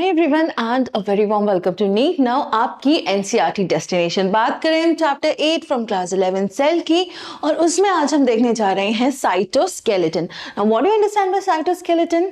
Hi everyone and a very warm welcome to NEET Now आपकी NCERT destination. बात करें chapter 8 from class 11 cell की, और उसमें आज हम देखने जा रहे हैं cytoskeleton. Now what do you understand by cytoskeleton?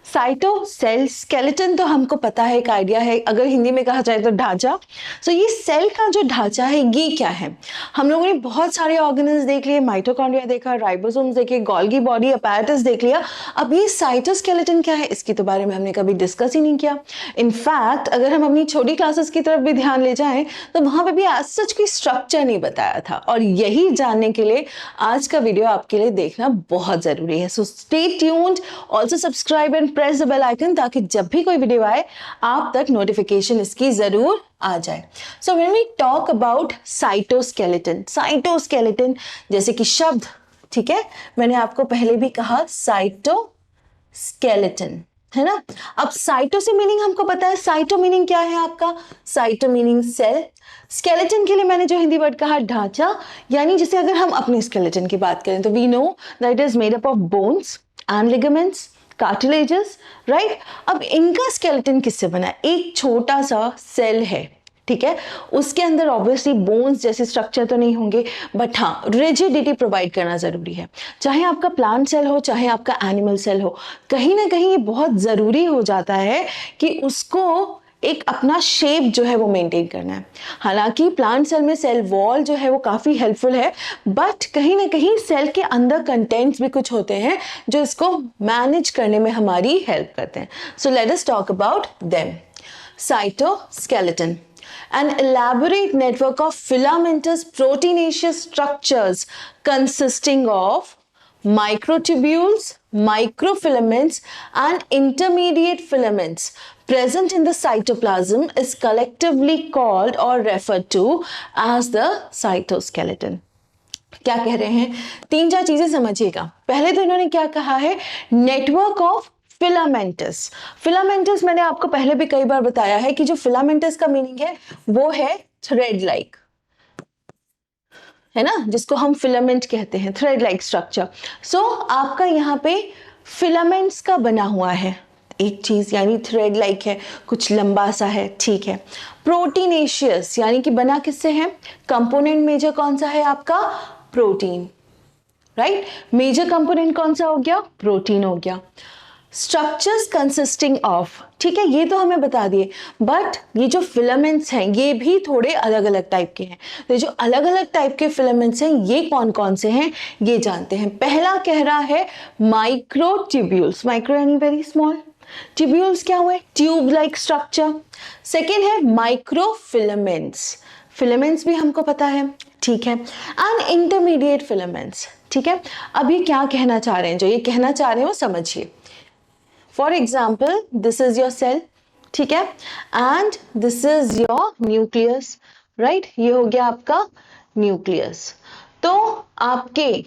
Cyto cell, skeleton तो हमको पता है, एक आइडिया है, अगर हिंदी में कहा जाए तो ढांचा। सो ये सेल का जो ढांचा है ये क्या है? हम लोगों ने बहुत सारे ऑर्गेनल्स देख लिए, माइटोकॉन्ड्रिया देखा, राइबोसोम्स देखे, गोल्गी बॉडी अपैरेटस देख लिया। अब ये साइटोस्केलेटन क्या है, इसकी तो बारे में हमने कभी डिस्कस ही नहीं किया। इनफैक्ट अगर हम अपनी छोटी क्लासेस की तरफ भी ध्यान ले जाएं तो वहां पे भी आज सच कोई स्ट्रक्चर नहीं बताया था, और यही जानने के लिए आज का वीडियो आपके लिए देखना बहुत जरूरी है। So stay tuned, also subscribe and press the bell icon, ताकि जब भी कोई वीडियो आए आप तक नोटिफिकेशन इसकी जरूर आ जाए। So when we talk about cytoskeleton, cytoskeleton जैसे कि शब्द, ठीक है, मैंने आपको पहले भी कहा साइटोस्केलेटन, है ना। अब साइटो से मीनिंग हमको पता है, साइटो मीनिंग क्या है आपका? Cyto meaning cell. स्केलेटन के लिए मैंने जो हिंदी वर्ड कहा ढांचा, यानी जैसे अगर हम अपने स्केलेटन की बात करें तो we know that is made up of bones and ligaments, cartilages, right. अब इनका स्केलेटन किससे बना है? एक छोटा सा सेल है, ठीक है, उसके अंदर ऑब्वियसली बोन्स जैसे स्ट्रक्चर तो नहीं होंगे, बट हाँ रिजिडिटी प्रोवाइड करना जरूरी है। चाहे आपका प्लांट सेल हो, चाहे आपका एनिमल सेल हो, कहीं ना कहीं ये बहुत जरूरी हो जाता है कि उसको एक अपना शेप जो है वो मेंटेन करना है। हालांकि प्लांट सेल में सेल वॉल जो है वो काफी हेल्पफुल है, बट कहीं ना कहीं सेल के अंदर कंटेंट्स भी कुछ होते हैं जो इसको मैनेज करने में हमारी हेल्प करते हैं। So let us talk about them. Cytoskeleton, an elaborate network of filamentous proteinaceous structures consisting of microtubules, microfilaments and intermediate filaments present in the cytoplasm is collectively called or referred to as the cytoskeleton. क्या कह रहे हैं? तीन चार चीजें समझिएगा। पहले तो इन्होंने क्या कहा है? Network of filamentous. फिलामेंटस मैंने आपको पहले भी कई बार बताया है कि जो फिलामेंटस का मीनिंग है वो है थ्रेड लाइक, है ना, जिसको हम फिलामेंट कहते हैं, थ्रेड लाइक स्ट्रक्चर। सो आपका यहाँ पे फिलामेंट्स का बना हुआ है एक चीज, यानी थ्रेड लाइक है, कुछ लंबा सा है, ठीक है। प्रोटीनेशियस यानी कि बना किससे है? कंपोनेंट मेजर कौन सा है आपका? Protein, right. मेजर कंपोनेंट कौन सा हो गया? प्रोटीन हो गया। स्ट्रक्चर्स कंसिस्टिंग ऑफ, ठीक है, ये तो हमें बता दिए, बट ये जो फिलामेंट्स हैं ये भी थोड़े अलग अलग टाइप के हैं। तो जो अलग अलग टाइप के फिलामेंट्स हैं ये कौन कौन से हैं ये जानते हैं। पहला कह रहा है माइक्रोट्यूब्यूल्स, माइक्रो यानी वेरी स्मॉल, ट्यूब्यूल्स क्या हुए? Tube like structure. सेकेंड है माइक्रोफिलामेंट्स, फिलामेंट्स भी हमको पता है, ठीक है, एंड इंटरमीडिएट फिलामेंट्स, ठीक है। अब ये क्या कहना चाह रहे हैं? जो ये कहना चाह रहे हो समझिए। For example this is your cell, ठीक है, and this is your nucleus, right. ये हो गया आपका न्यूक्लियस। तो आपके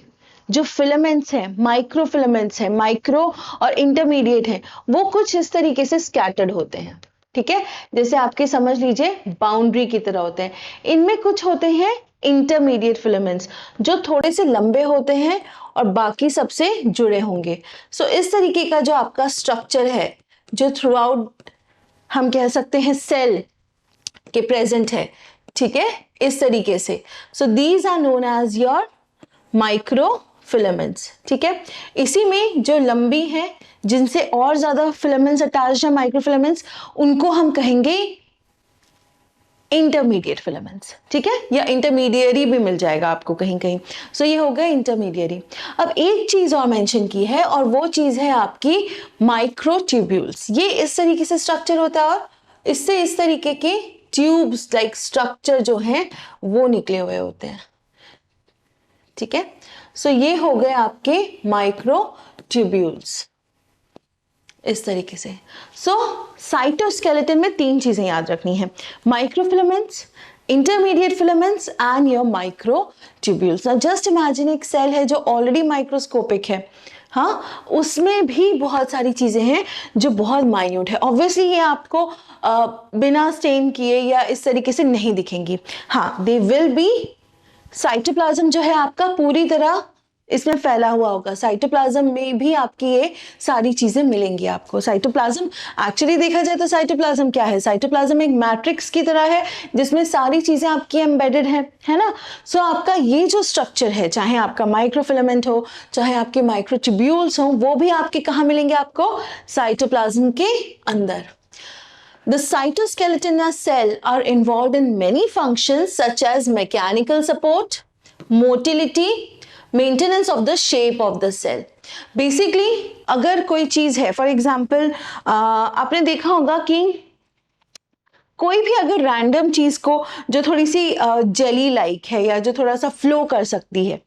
जो फिलामेंट्स हैं, माइक्रो फिलामेंट्स हैं, माइक्रो और इंटरमीडिएट हैं, वो कुछ इस तरीके से स्कैटर्ड होते हैं, ठीक है, जैसे आपके समझ लीजिए बाउंड्री की तरह होते हैं। इनमें कुछ होते हैं इंटरमीडिएट फिलामेंट्स जो थोड़े से लंबे होते हैं और बाकी सबसे जुड़े होंगे। सो इस तरीके का जो आपका स्ट्रक्चर है जो थ्रू आउट हम कह सकते हैं सेल के प्रेजेंट है, ठीक है, इस तरीके से। So these are known as your microfilaments, ठीक है। इसी में जो लंबी हैं, जिनसे और ज्यादा फिलामेंट्स अटैच्ड है, माइक्रो फिलामेंट्स, उनको हम कहेंगे इंटरमीडिएट फिलामेंट्स, ठीक है, या इंटरमीडिएरी भी मिल जाएगा आपको कहीं कहीं। सो ये हो गया इंटरमीडिएरी। अब एक चीज और मेंशन की है, और वो चीज है आपकी माइक्रोट्यूब्यूल्स। ये इस तरीके से स्ट्रक्चर होता है और इससे इस तरीके के ट्यूब्स लाइक स्ट्रक्चर जो हैं वो निकले हुए होते हैं, ठीक है। सो ये हो गए आपके माइक्रोट्यूब्यूल्स इस तरीके से। सो साइटोस्केलेटन में तीन चीजें याद रखनी है, microfilaments, intermediate filaments and your microtubules. Now just imagine एक सेल है जो ऑलरेडी माइक्रोस्कोपिक है, हाँ, उसमें भी बहुत सारी चीजें हैं जो बहुत माइन्यूट है। ऑब्वियसली ये आपको बिना स्टेन किए या इस तरीके से नहीं दिखेंगी, हाँ, दे विल बी, साइटोप्लाज्म जो है आपका पूरी तरह इसमें फैला हुआ होगा। साइटोप्लाज्म में भी आपकी ये सारी चीजें मिलेंगी आपको। साइटोप्लाज्म एक्चुअली देखा जाए तो साइटोप्लाज्म क्या है? साइटोप्लाज्म एक मैट्रिक्स की तरह है जिसमें सारी चीजें आपकी एम्बेडेड है ना। सो आपका ये जो स्ट्रक्चर है, चाहे आपका माइक्रोफिलामेंट हो, चाहे आपके माइक्रोट्यूब्यूल्स हो, वो भी आपके कहाँ मिलेंगे? आपको साइटोप्लाज्म के अंदर। The cytoskeleton of cell are involved in many functions such as mechanical support, motility, maintenance of the shape of the cell. Basically, अगर कोई चीज है, फॉर एग्जाम्पल आपने देखा होगा कि कोई भी अगर रैंडम चीज को जो थोड़ी सी जेली लाइक है या जो थोड़ा सा फ्लो कर सकती है,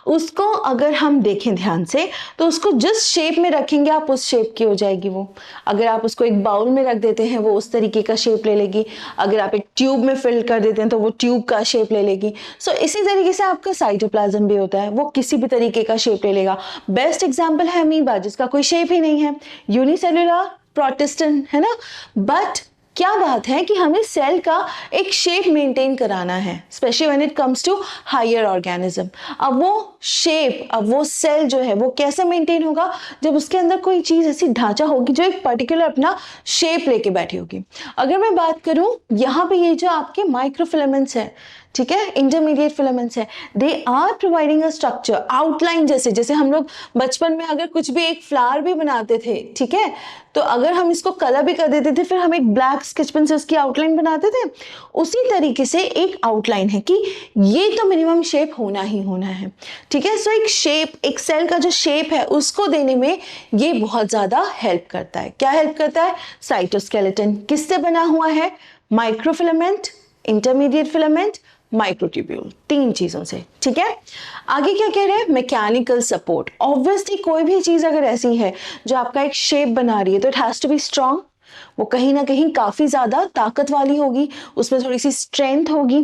उसको अगर हम देखें ध्यान से तो उसको जिस शेप में रखेंगे आप उस शेप की हो जाएगी वो। अगर आप उसको एक बाउल में रख देते हैं वो उस तरीके का शेप ले लेगी, अगर आप एक ट्यूब में फिल कर देते हैं तो वो ट्यूब का शेप ले लेगी। सो इसी तरीके से आपका साइटोप्लाज्म भी होता है, वो किसी भी तरीके का शेप ले लेगा। बेस्ट एग्जाम्पल है अमीबा, जिसका कोई शेप ही नहीं है, यूनिसेलुलर प्रोटिस्टन, है ना। बट क्या बात है कि हमें सेल का एक शेप मेंटेन कराना है, specially when it comes to higher organism. अब वो शेप, अब वो सेल जो है वो कैसे मेंटेन होगा? जब उसके अंदर कोई चीज ऐसी ढांचा होगी जो एक पर्टिकुलर अपना शेप लेके बैठी होगी। अगर मैं बात करूं यहाँ पे ये जो आपके माइक्रोफिलामेंट्स है, ठीक है, इंटरमीडिएट फिलामेंट्स है, they are providing a structure, outline. जैसे जैसे हम लोग बचपन में अगर कुछ भी एक फ्लावर भी बनाते थे, ठीक है, तो अगर हम इसको कलर भी कर देते थे फिर हम एक ब्लैक स्केच पेन से उसकी आउटलाइन बनाते थे, उसी तरीके से एक आउटलाइन है कि ये तो मिनिमम शेप होना ही होना है, ठीक है। सो एक शेप, एक सेल का जो शेप है उसको देने में ये बहुत ज्यादा हेल्प करता है। क्या हेल्प करता है? साइटोस्केलेटन किससे बना हुआ है? माइक्रोफिलामेंट, इंटरमीडिएट फिलामेंट, माइक्रोट्यूब्यूल, तीन चीजों से, ठीक है। आगे क्या कह रहे हैं? Mechanical support. ऑब्वियसली कोई भी चीज अगर ऐसी है जो आपका एक शेप बना रही है तो it has to be strong, वो कहीं ना कहीं काफी ज्यादा ताकत वाली होगी, उसमें थोड़ी सी स्ट्रेंथ होगी।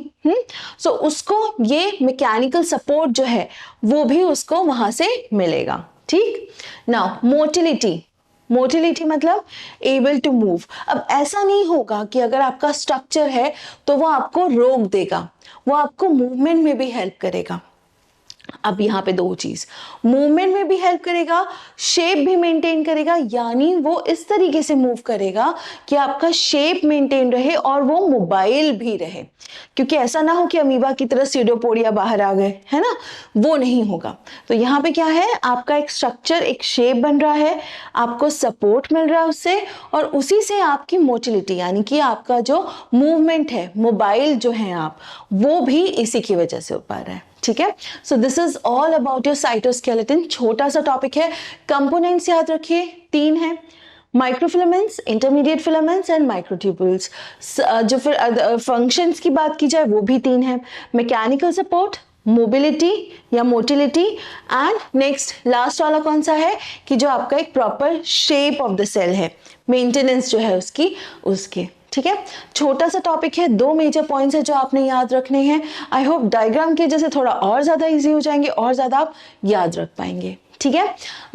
सो उसको ये मैकेनिकल सपोर्ट जो है वो भी उसको वहां से मिलेगा, ठीक। नाउ मोटिलिटी, मोटिलिटी मतलब एबल टू मूव। अब ऐसा नहीं होगा कि अगर आपका स्ट्रक्चर है तो वो आपको रोक देगा, वो आपको मूवमेंट में भी हेल्प करेगा। अब यहाँ पे दो चीज, मूवमेंट में भी हेल्प करेगा, शेप भी मेंटेन करेगा, यानी वो इस तरीके से मूव करेगा कि आपका शेप मेंटेन रहे और वो मोबाइल भी रहे। क्योंकि ऐसा ना हो कि अमीबा की तरह सीडोपोडिया बाहर आ गए, है ना, वो नहीं होगा। तो यहाँ पे क्या है? आपका एक स्ट्रक्चर, एक शेप बन रहा है, आपको सपोर्ट मिल रहा है उससे, और उसी से आपकी मोटिलिटी यानी कि आपका जो मूवमेंट है, मोबाइल जो है आप, वो भी इसी की वजह से हो पा रहा है, ठीक है। So this is all about your cytoskeleton. छोटा सा टॉपिक है। कंपोनेंट्स याद रखिए, तीन है, microfilaments, intermediate filaments and microtubules. जो फिर फंक्शंस की बात की जाए वो भी तीन है, मैकेनिकल सपोर्ट, मोबिलिटी या मोटिलिटी, एंड नेक्स्ट लास्ट वाला कौन सा है कि जो आपका एक proper shape of the cell है, मेंटेनेंस जो है उसकी, उसके, ठीक है। छोटा सा टॉपिक है, दो मेजर पॉइंट्स है जो आपने याद रखने हैं। आई होप डायग्राम के जैसे थोड़ा और ज्यादा इजी हो जाएंगे और ज्यादा आप याद रख पाएंगे, ठीक है।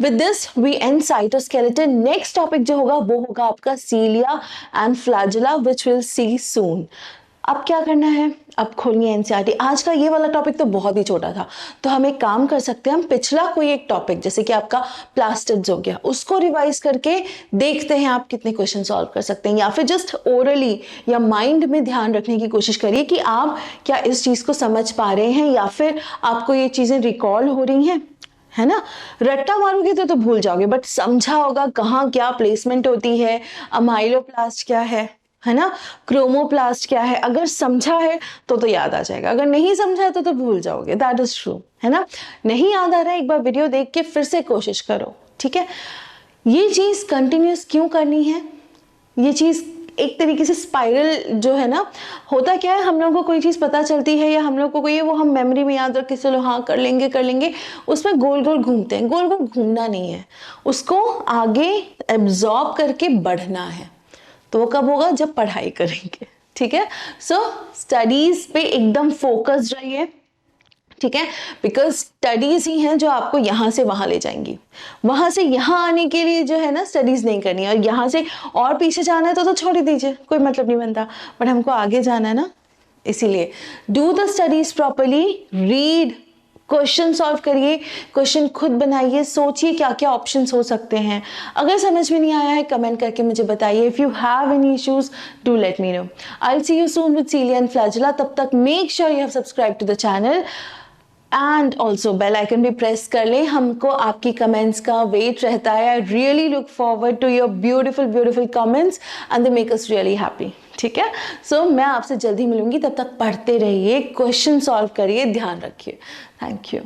With this we end cytoskeleton. Next topic जो होगा वो होगा आपका cilia and flagella, which will see soon. अब क्या करना है? अब खोलिए एनसीईआरटी। आज का ये वाला टॉपिक तो बहुत ही छोटा था, तो हम एक काम कर सकते हैं, हम पिछला कोई एक टॉपिक जैसे कि आपका प्लास्टिड्स हो गया उसको रिवाइज करके देखते हैं आप कितने क्वेश्चन सॉल्व कर सकते हैं, या फिर जस्ट ओरली या माइंड में ध्यान रखने की कोशिश करिए कि आप क्या इस चीज को समझ पा रहे हैं या फिर आपको ये चीजें रिकॉल हो रही हैं, है ना। रट्टा मारोगे तो भूल जाओगे, बट समझा होगा कहाँ क्या प्लेसमेंट होती है, अमाइलोप्लास्ट क्या है ना, क्रोमोप्लास्ट क्या है। अगर समझा है तो याद आ जाएगा, अगर नहीं समझा है तो भूल जाओगे। दैट इज ट्रू, है ना। नहीं याद आ रहा है, एक बार वीडियो देख के फिर से कोशिश करो, ठीक है। ये चीज कंटिन्यूस क्यों करनी है? ये चीज एक तरीके से स्पाइरल जो है ना, होता क्या है, हम लोगों को कोई चीज पता चलती है या हम लोग को कोई वो हम मेमोरी में याद रख के चलो हाँ कर लेंगे, उसमें गोल गोल घूमते हैं। गोल गोल घूमना नहीं है, उसको आगे एब्जॉर्ब करके बढ़ना है। तो वो कब होगा? जब पढ़ाई करेंगे, ठीक है। सो स्टडीज पे एकदम फोकस्ड रहिए, ठीक है, बिकॉज स्टडीज ही हैं जो आपको यहाँ से वहां ले जाएंगी। वहां से यहाँ आने के लिए जो है ना स्टडीज नहीं करनी है, और यहाँ से और पीछे जाना है तो छोड़ ही दीजिए, कोई मतलब नहीं बनता, बट हमको आगे जाना है ना, इसीलिए do the studies properly, read, question solve करिए, क्वेश्चन खुद बनाइए, सोचिए क्या क्या ऑप्शंस हो सकते हैं। अगर समझ में नहीं आया है कमेंट करके मुझे बताइए। If you have any issues do let me know. I will see you soon with cilia and flagella. तब तक make sure you have subscribe to the channel and also bell icon भी प्रेस कर लें। हमको आपकी कमेंट्स का wait रहता है। I really look forward to your beautiful comments and they make us really happy. ठीक है, सो मैं आपसे जल्दी मिलूंगी। तब तक पढ़ते रहिए, क्वेश्चन सॉल्व करिए, ध्यान रखिए। Thank you.